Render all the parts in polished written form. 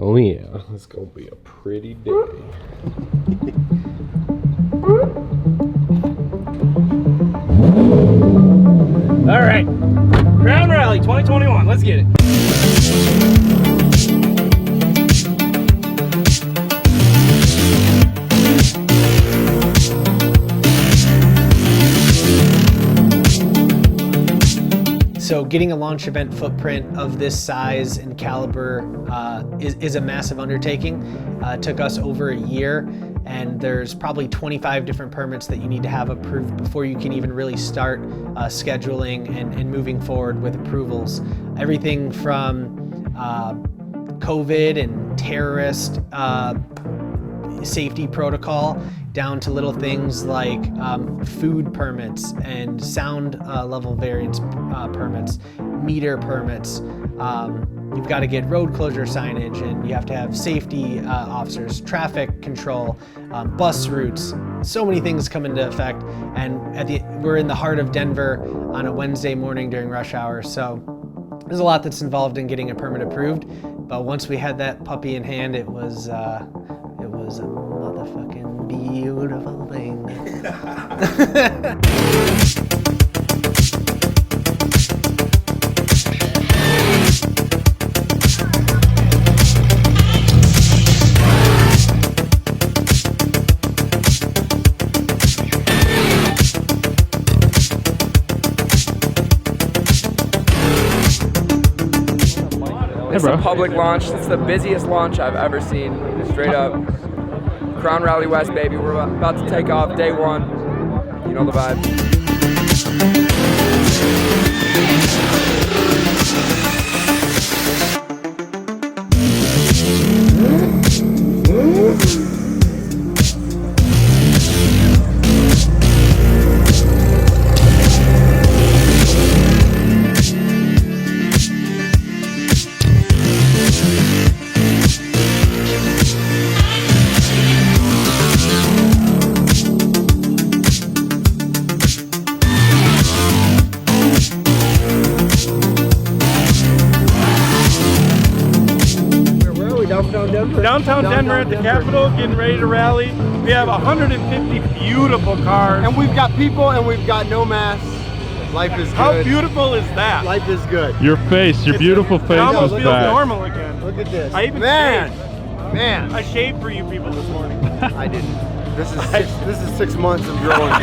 Oh yeah, it's gonna be a pretty day. All right, Crown Rally 2021, let's get it. So getting a launch event footprint of this size and caliber is a massive undertaking. It took us over a year, and there's probably 25 different permits that you need to have approved before you can even really start scheduling and moving forward with approvals. Everything from COVID and terrorist safety protocol down to little things like food permits and sound level variance permits, meter permits. You've got to get road closure signage, and you have to have safety officers, traffic control, bus routes. So many things come into effect, and we're in the heart of Denver on a Wednesday morning during rush hour, so there's a lot that's involved in getting a permit approved. But once we had that puppy in hand, it was a motherfucking beautiful thing. It's a public launch. It's the busiest launch I've ever seen. Straight up. Crown Rally West, baby. We're about to take off day one. You know the vibe. Downtown Denver at the Capitol, getting ready to rally. We have 150 beautiful cars. And we've got people and we've got no masks. Life is good. How beautiful is that? Life is good. Your face, your beautiful face It almost is feels back. normal again. Look at this. I even Man, I shaved for you people this morning. I didn't. This is 6 months of growing.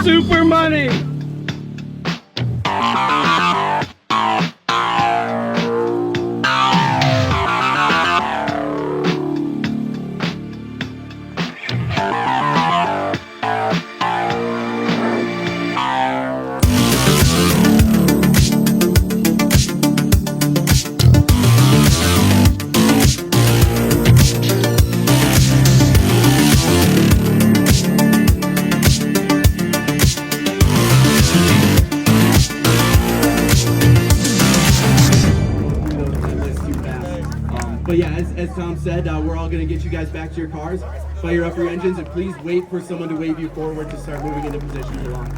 Super money! But yeah, as Tom said, we're all going to get you guys back to your cars, fire up your engines, and please wait for someone to wave you forward to start moving into position to launch.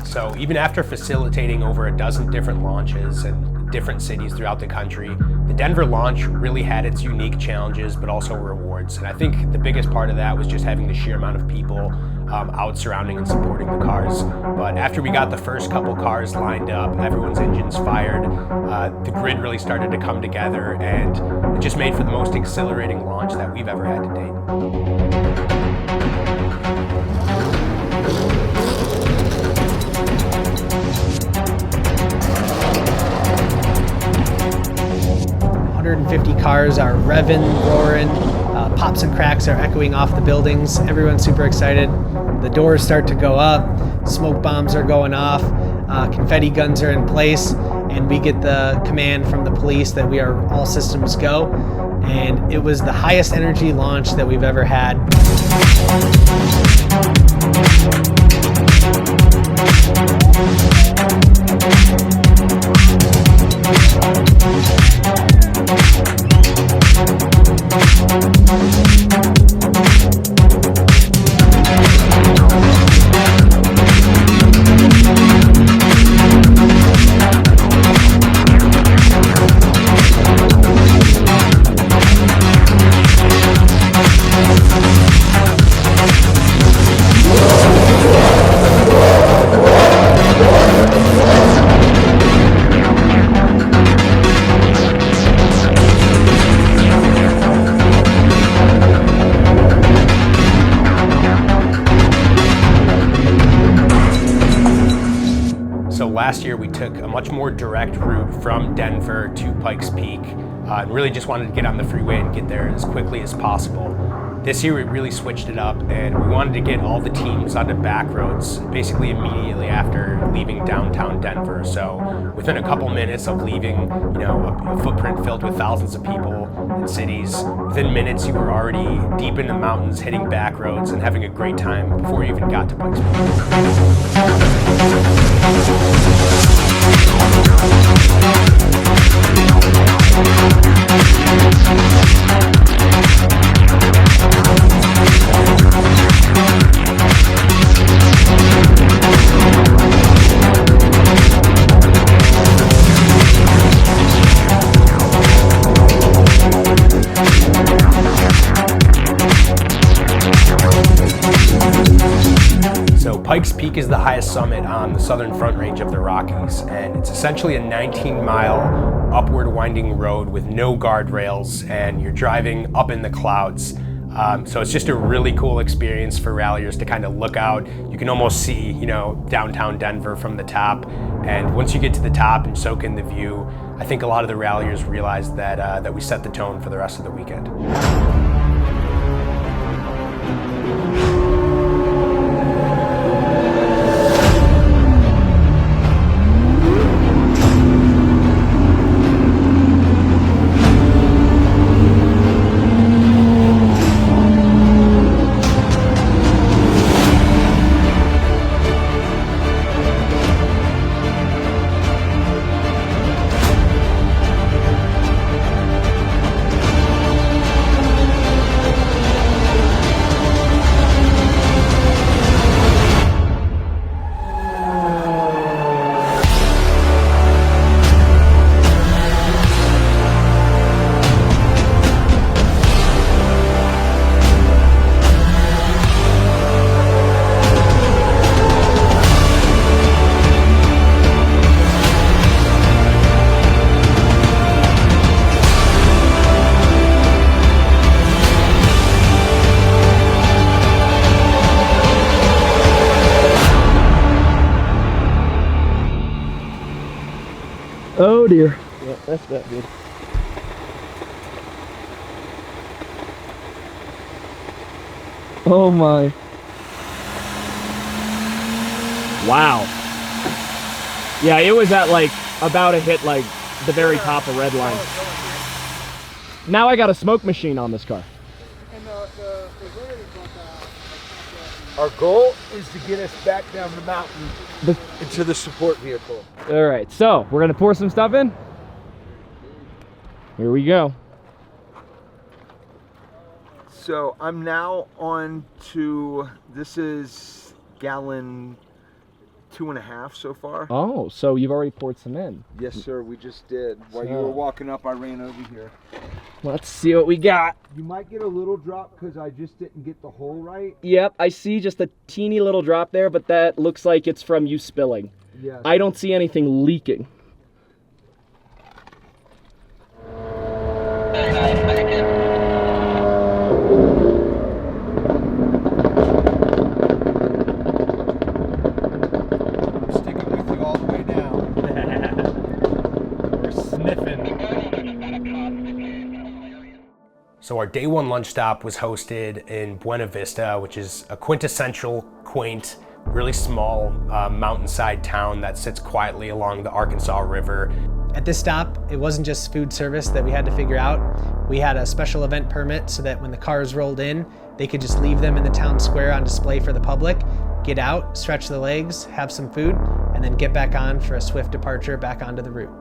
So even after facilitating over a dozen different launches in different cities throughout the country, the Denver launch really had its unique challenges, but also rewards. And I think the biggest part of that was just having the sheer amount of people out surrounding and supporting the cars. But after we got the first couple cars lined up, everyone's engines fired, the grid really started to come together, and it just made for the most exhilarating launch that we've ever had to date. 150 cars are revving, roaring, pops and cracks are echoing off the buildings. Everyone's super excited. The doors start to go up, smoke bombs are going off, confetti guns are in place, and we get the command from the police that we are all systems go. And it was the highest energy launch that we've ever had. Last year we took a much more direct route from Denver to Pikes Peak and really just wanted to get on the freeway and get there as quickly as possible. This year we really switched it up and we wanted to get all the teams onto back roads basically immediately after leaving downtown Denver. So within a couple minutes of leaving, a footprint filled with thousands of people and cities, within minutes you were already deep in the mountains, hitting back roads and having a great time before you even got to Pikes Pikes Peak is the highest summit on the southern front range of the Rockies, and it's essentially a 19-mile upward winding road with no guardrails, and you're driving up in the clouds. So it's just a really cool experience for ralliers to kind of look out. You can almost see, downtown Denver from the top, and once you get to the top and soak in the view, I think a lot of the ralliers realize that we set the tone for the rest of the weekend. Oh dear. Yeah, that's that good. Oh my. Wow. Yeah, it was at like about to hit like the very top of red line. Now I got a smoke machine on this car. Our goal is to get us back down the mountain into the support vehicle. All right, so we're gonna pour some stuff in. Here we go. So I'm now on to, this is gallon 2.5 so far. Oh, so you've already poured some in. Yes, sir, we just did. While you were walking up, I ran over here. Let's see what we got. You might get a little drop because I just didn't get the hole right. Yep, I see just a teeny little drop there, but that looks like it's from you spilling. Yes. I don't see anything leaking. Sticking with you all the way down. We're sniffing. So our day one lunch stop was hosted in Buena Vista, which is a quintessential, quaint, really small mountainside town that sits quietly along the Arkansas River. At this stop, it wasn't just food service that we had to figure out. We had a special event permit so that when the cars rolled in, they could just leave them in the town square on display for the public, get out, stretch the legs, have some food, and then get back on for a swift departure back onto the route.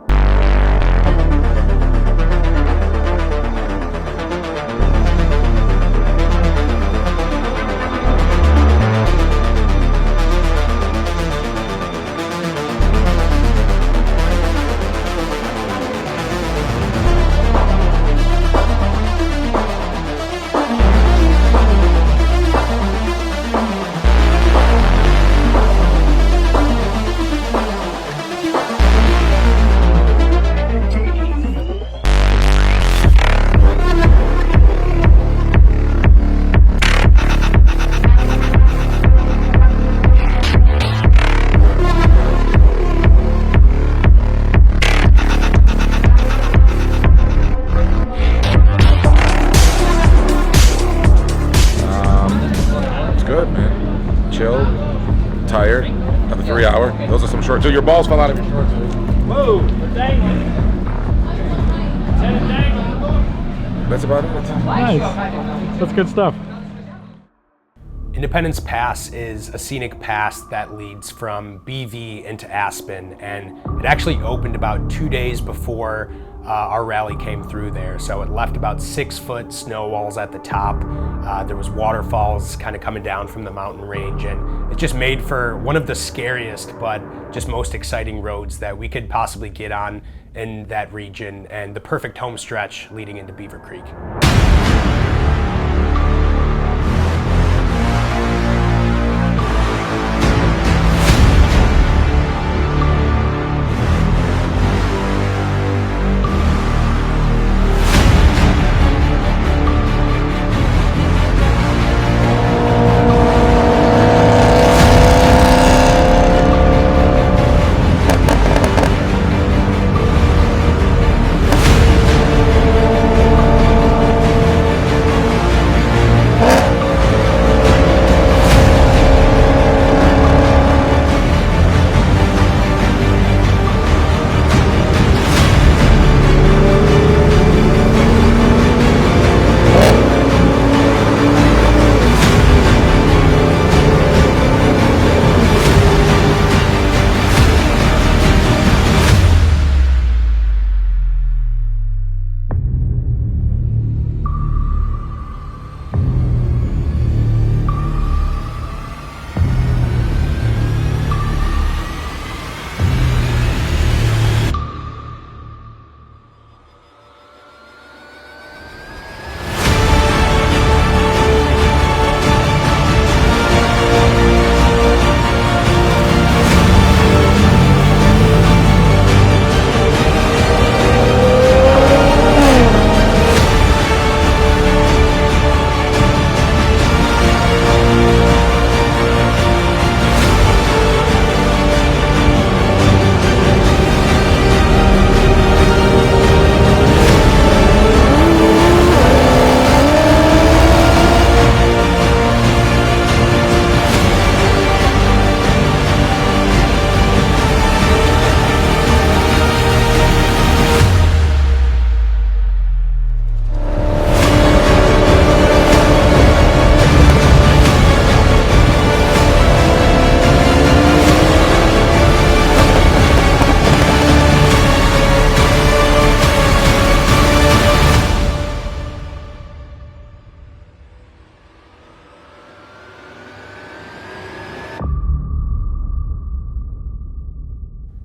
Tired after 3 hours. Those are some shorts. Dude, your balls fell out of your shorts. Whoa, dang. That's about it. Nice. That's good stuff. Independence Pass is a scenic pass that leads from BV into Aspen, and it actually opened about 2 days before our rally came through there. So it left about 6-foot snow walls at the top. There was waterfalls kind of coming down from the mountain range, and it just made for one of the scariest but just most exciting roads that we could possibly get on in that region, and the perfect home stretch leading into Beaver Creek.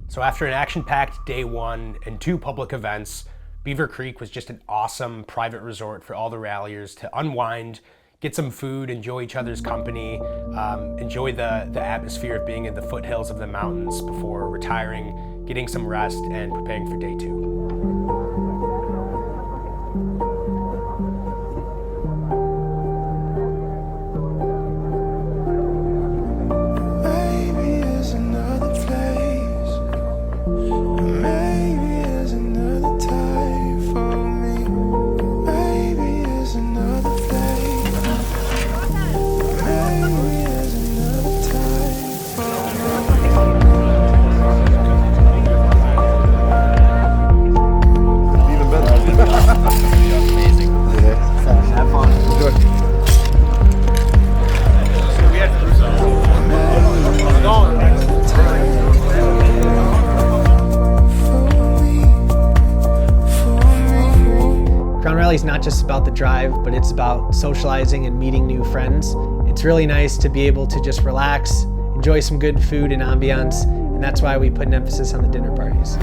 So after an action-packed day one and 2 public events, Beaver Creek was just an awesome private resort for all the ralliers to unwind, get some food, enjoy each other's company, enjoy the atmosphere of being in the foothills of the mountains before retiring, getting some rest, and preparing for day 2. Rally's not just about the drive, but it's about socializing and meeting new friends. It's really nice to be able to just relax, enjoy some good food and ambiance, and that's why we put an emphasis on the dinner parties.